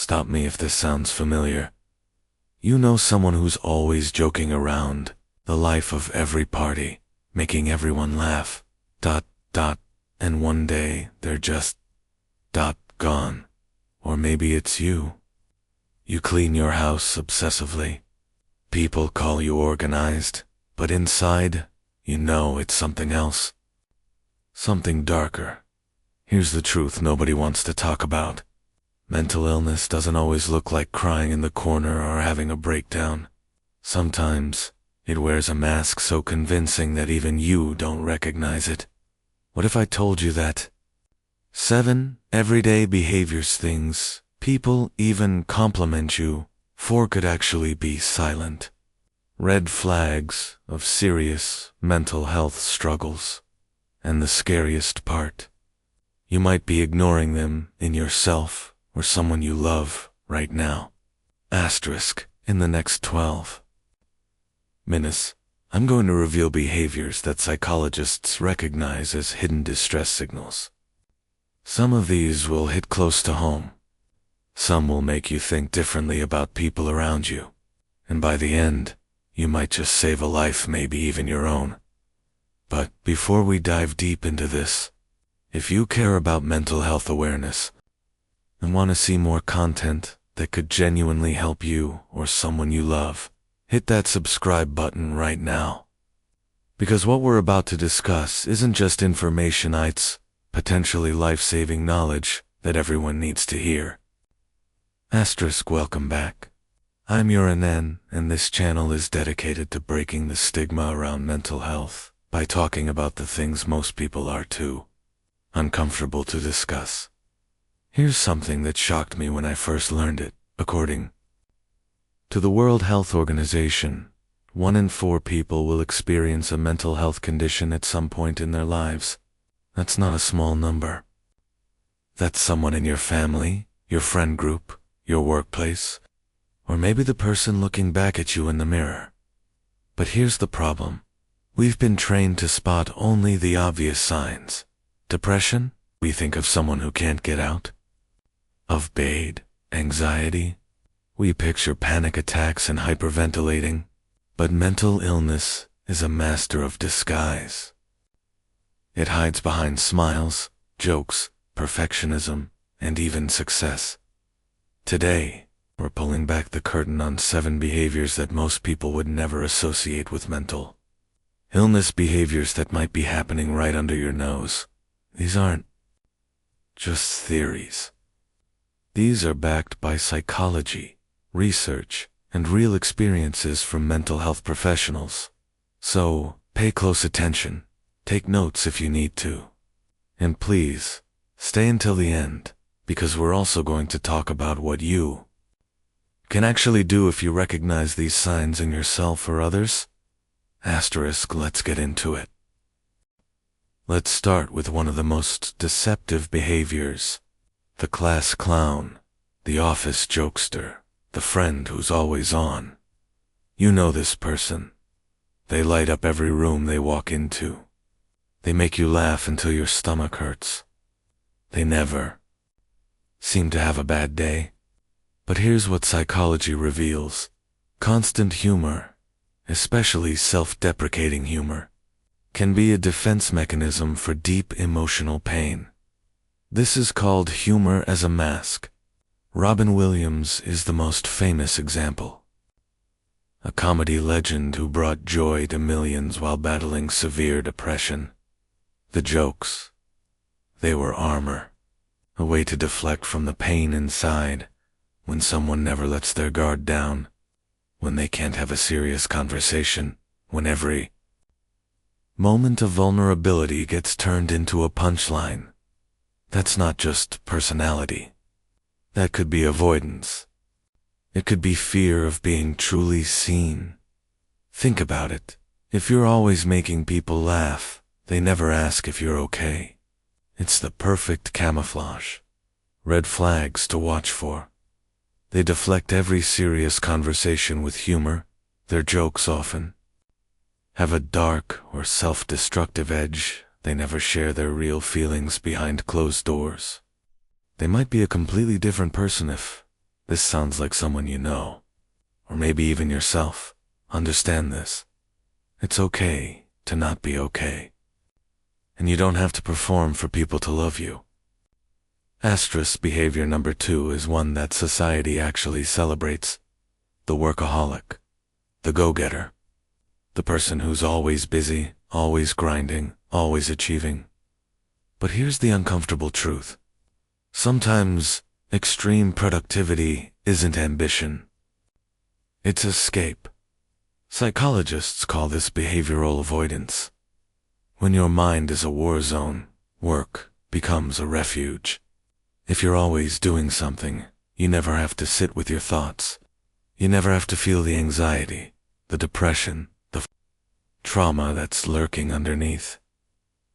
Stop me if this sounds familiar. You know someone who's always joking around, the life of every party, making everyone laugh, ... and one day they're just ... gone. Or maybe it's you. You clean your house obsessively. People call you organized, but inside, you know it's something else. Something darker. Here's the truth nobody wants to talk about. Mental illness doesn't always look like crying in the corner or having a breakdown. Sometimes, it wears a mask so convincing that even you don't recognize it. What if I told you that 7 everyday behaviors, things people even compliment you for, could actually be silent red flags of serious mental health struggles? And the scariest part, you might be ignoring them in yourself or someone you love right now. Asterisk, in the next 12 minutes, I'm going to reveal behaviors that psychologists recognize as hidden distress signals. Some of these will hit close to home. Some will make you think differently about people around you. And by the end, you might just save a life, maybe even your own. But before we dive deep into this, if you care about mental health awareness and want to see more content that could genuinely help you or someone you love, hit that subscribe button right now. Because what we're about to discuss isn't just information, it's potentially life-saving knowledge that everyone needs to hear. Asterisk, welcome back. I'm your Anen, and this channel is dedicated to breaking the stigma around mental health by talking about the things most people are too uncomfortable to discuss. Here's something that shocked me when I first learned it. According to the World Health Organization, 1 in 4 people will experience a mental health condition at some point in their lives. That's not a small number. That's someone in your family, your friend group, your workplace, or maybe the person looking back at you in the mirror. But here's the problem. We've been trained to spot only the obvious signs. Depression? We think of someone who can't get out of bed. Anxiety? We picture panic attacks and hyperventilating. But mental illness is a master of disguise. It hides behind smiles, jokes, perfectionism, and even success. Today, we're pulling back the curtain on 7 behaviors that most people would never associate with mental illness, behaviors that might be happening right under your nose. These aren't just theories. These are backed by psychology, research, and real experiences from mental health professionals. So, pay close attention, take notes if you need to. And please, stay until the end, because we're also going to talk about what you can actually do if you recognize these signs in yourself or others. Asterisk, let's get into it. Let's start with one of the most deceptive behaviors. The class clown, the office jokester, the friend who's always on. You know this person. They light up every room they walk into. They make you laugh until your stomach hurts. They never seem to have a bad day. But here's what psychology reveals. Constant humor, especially self-deprecating humor, can be a defense mechanism for deep emotional pain. This is called humor as a mask. Robin Williams is the most famous example. A comedy legend who brought joy to millions while battling severe depression. The jokes, they were armor, a way to deflect from the pain inside when someone never lets their guard down, when they can't have a serious conversation, when every moment of vulnerability gets turned into a punchline. That's not just personality. That could be avoidance. It could be fear of being truly seen. Think about it. If you're always making people laugh, they never ask if you're okay. It's the perfect camouflage. Red flags to watch for. They deflect every serious conversation with humor. Their jokes often have a dark or self-destructive edge. They never share their real feelings behind closed doors. They might be a completely different person if This sounds like someone you know, or maybe even yourself. Understand this. It's okay to not be okay. And you don't have to perform for people to love you. Asterisk behavior number 2 is one that society actually celebrates. The workaholic. The go-getter. The person who's always busy, always grinding, always achieving. But here's the uncomfortable truth. Sometimes extreme productivity isn't ambition. It's escape. Psychologists call this behavioral avoidance. When your mind is a war zone, work becomes a refuge. If you're always doing something, you never have to sit with your thoughts. You never have to feel the anxiety, the depression, the trauma that's lurking underneath.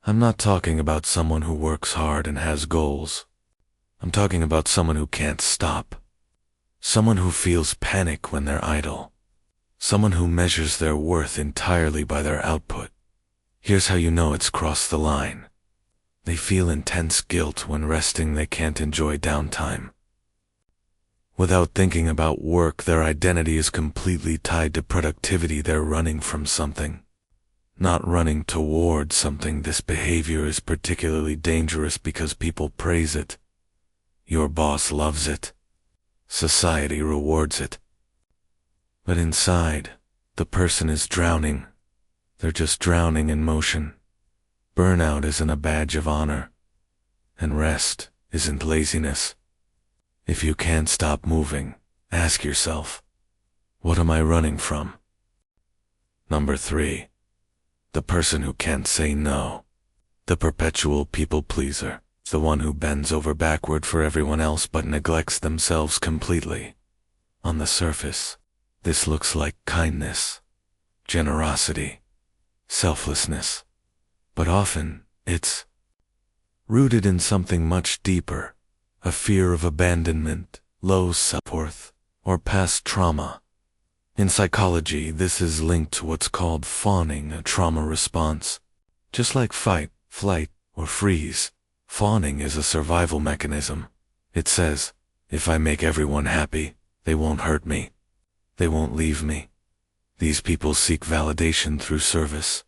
I'm not talking about someone who works hard and has goals. I'm talking about someone who can't stop. Someone who feels panic when they're idle. Someone who measures their worth entirely by their output. Here's how you know it's crossed the line. They feel intense guilt when resting. They can't enjoy downtime. Without thinking about work, their identity is completely tied to productivity. They're running from something, not running toward something. This behavior is particularly dangerous because people praise it. Your boss loves it. Society rewards it. But inside, the person is drowning. They're just drowning in motion. Burnout isn't a badge of honor. And rest isn't laziness. If you can't stop moving, ask yourself, what am I running from? Number 3. The person who can't say no. The perpetual people pleaser. The one who bends over backward for everyone else but neglects themselves completely. On the surface, this looks like kindness, generosity, selflessness. But often, it's rooted in something much deeper. A fear of abandonment, low self-worth, or past trauma. In psychology, this is linked to what's called fawning, a trauma response. Just like fight, flight, or freeze, fawning is a survival mechanism. It says, if I make everyone happy, they won't hurt me. They won't leave me. These people seek validation through service.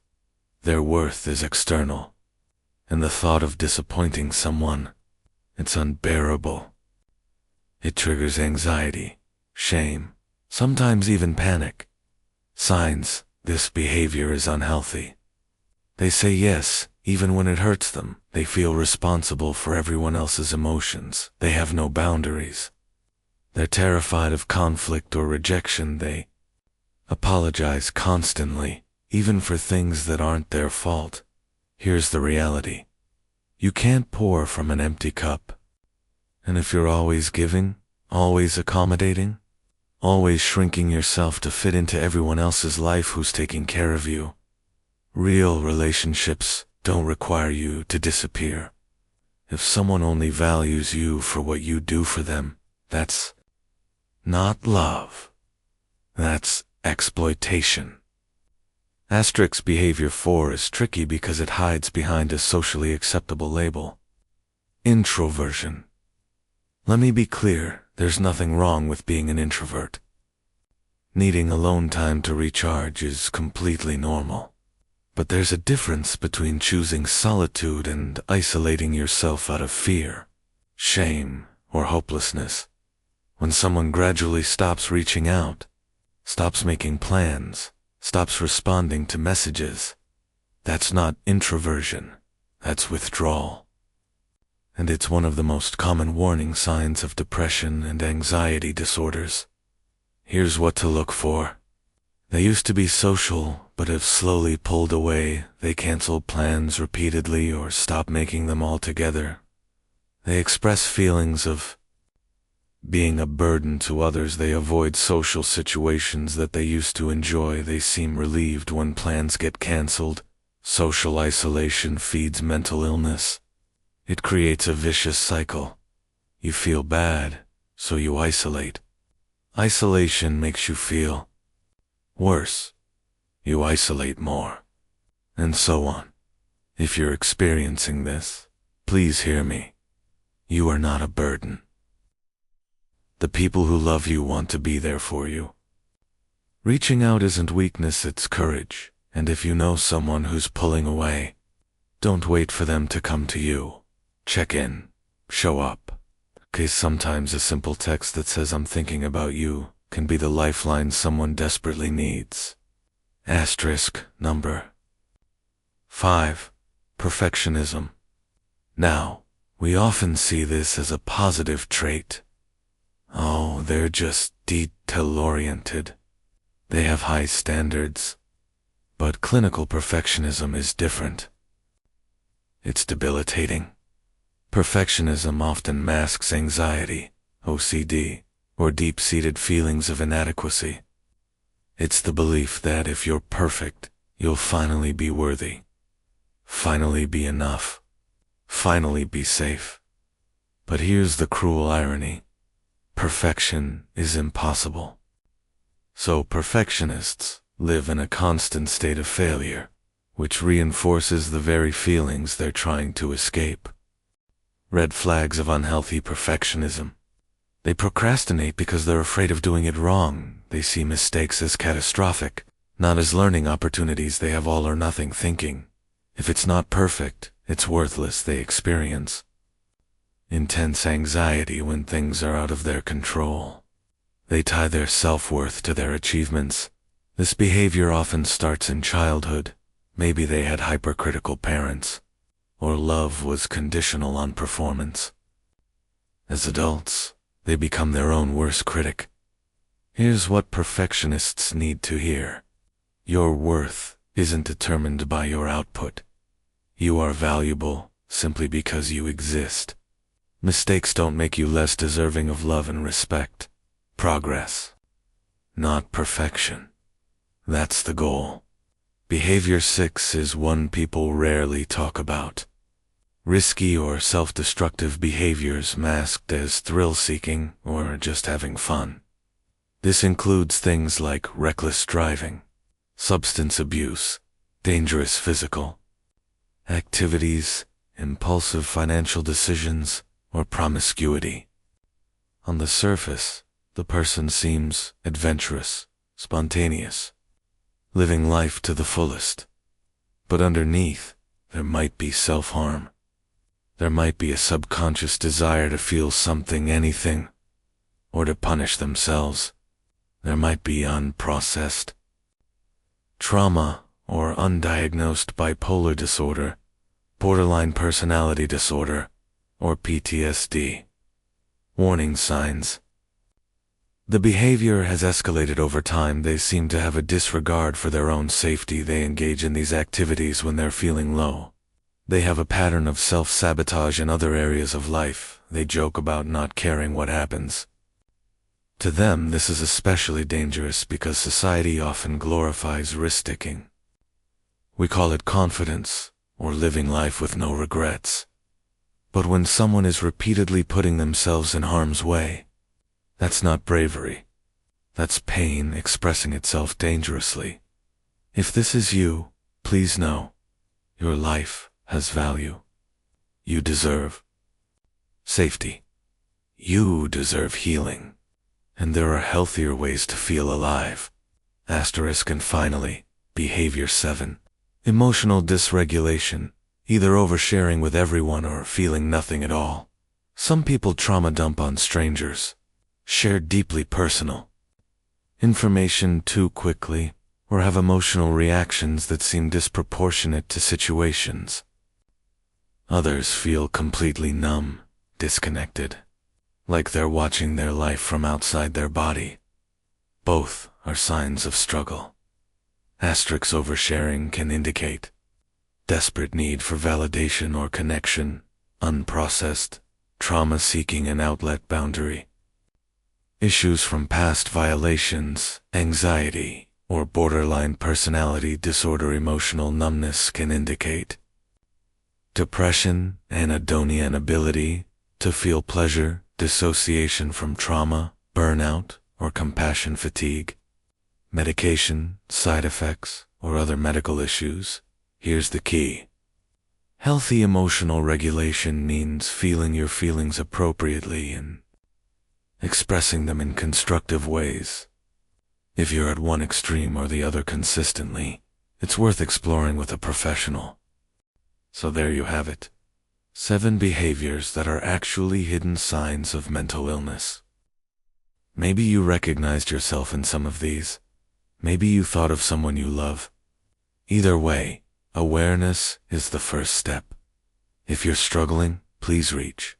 Their worth is external. And the thought of disappointing someone, it's unbearable. It triggers anxiety, shame, sometimes even panic. Signs this behavior is unhealthy. They say yes, even when it hurts them. They feel responsible for everyone else's emotions. They have no boundaries. They're terrified of conflict or rejection. They apologize constantly, even for things that aren't their fault. Here's the reality. You can't pour from an empty cup. And if you're always giving, always accommodating, always shrinking yourself to fit into everyone else's life who's taking care of you, real relationships don't require you to disappear. If someone only values you for what you do for them, that's not love. That's exploitation. Asterisk behavior 4 is tricky because it hides behind a socially acceptable label. Introversion. Let me be clear, there's nothing wrong with being an introvert. Needing alone time to recharge is completely normal. But there's a difference between choosing solitude and isolating yourself out of fear, shame, or hopelessness. When someone gradually stops reaching out, stops making plans, stops responding to messages, that's not introversion, that's withdrawal. And it's one of the most common warning signs of depression and anxiety disorders. Here's what to look for. They used to be social, but have slowly pulled away. They cancel plans repeatedly or stop making them altogether. They express feelings of being a burden to others. They avoid social situations that they used to enjoy. They seem relieved when plans get canceled. Social isolation feeds mental illness. It creates a vicious cycle. You feel bad, so you isolate. Isolation makes you feel worse. You isolate more. And so on. If you're experiencing this, please hear me. You are not a burden. The people who love you want to be there for you. Reaching out isn't weakness, it's courage. And if you know someone who's pulling away, don't wait for them to come to you. Check in. Show up. 'Cause sometimes a simple text that says "I'm thinking about you" can be the lifeline someone desperately needs. Number 5. Perfectionism. Now, we often see this as a positive trait. Oh, they're just detail-oriented. They have high standards. But clinical perfectionism is different. It's debilitating. Perfectionism often masks anxiety, OCD, or deep-seated feelings of inadequacy. It's the belief that if you're perfect, you'll finally be worthy, finally be enough, finally be safe. But here's the cruel irony. Perfection is impossible. So perfectionists live in a constant state of failure, which reinforces the very feelings they're trying to escape. Red flags of unhealthy perfectionism. They procrastinate because they're afraid of doing it wrong. They see mistakes as catastrophic, not as learning opportunities. They have all or nothing thinking. If it's not perfect, it's worthless. They experience intense anxiety when things are out of their control. They tie their self-worth to their achievements. This behavior often starts in childhood. Maybe they had hypercritical parents, or love was conditional on performance. As adults, they become their own worst critic. Here's what perfectionists need to hear. Your worth isn't determined by your output. You are valuable simply because you exist. Mistakes don't make you less deserving of love and respect. Progress, not perfection. That's the goal. Behavior 6 is one people rarely talk about. Risky or self-destructive behaviors masked as thrill-seeking or just having fun. This includes things like reckless driving, substance abuse, dangerous physical activities, impulsive financial decisions, or promiscuity. On the surface, the person seems adventurous, spontaneous, living life to the fullest. But underneath, there might be self-harm. There might be a subconscious desire to feel something, anything, or to punish themselves. There might be unprocessed trauma or undiagnosed bipolar disorder, borderline personality disorder, or PTSD. Warning signs. The behavior has escalated over time. They seem to have a disregard for their own safety. They engage in these activities when they're feeling low. They have a pattern of self-sabotage in other areas of life. They joke about not caring what happens. To them, this is especially dangerous because society often glorifies risk-taking. We call it confidence, or living life with no regrets. But when someone is repeatedly putting themselves in harm's way, that's not bravery. That's pain expressing itself dangerously. If this is you, please know, your life has value. You deserve safety. You deserve healing. And there are healthier ways to feel alive. And finally, behavior 7. Emotional dysregulation, either oversharing with everyone or feeling nothing at all. Some people trauma dump on strangers, share deeply personal information too quickly, or have emotional reactions that seem disproportionate to situations. Others feel completely numb, disconnected, like they're watching their life from outside their body. Both are signs of struggle. Oversharing can indicate desperate need for validation or connection, unprocessed, trauma seeking an outlet boundary. Issues from past violations, anxiety, or borderline personality disorder. Emotional numbness can indicate depression, anhedonia, inability to feel pleasure, dissociation from trauma, burnout, or compassion fatigue. Medication, side effects, or other medical issues. Here's the key. Healthy emotional regulation means feeling your feelings appropriately and expressing them in constructive ways. If you're at one extreme or the other consistently, it's worth exploring with a professional. So there you have it. 7 behaviors that are actually hidden signs of mental illness. Maybe you recognized yourself in some of these. Maybe you thought of someone you love. Either way, awareness is the first step. If you're struggling, please reach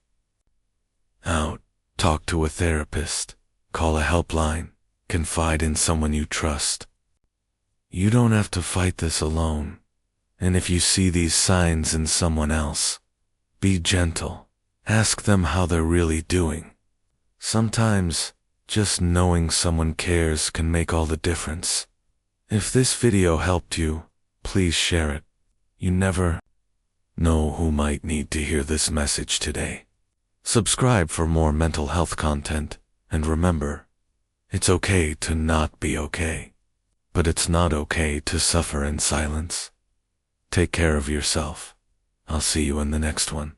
out. Talk to a therapist. Call a helpline. Confide in someone you trust. You don't have to fight this alone. And if you see these signs in someone else, be gentle. Ask them how they're really doing. Sometimes, just knowing someone cares can make all the difference. If this video helped you, please share it. You never know who might need to hear this message today. Subscribe for more mental health content, and remember, it's okay to not be okay. But it's not okay to suffer in silence. Take care of yourself. I'll see you in the next one.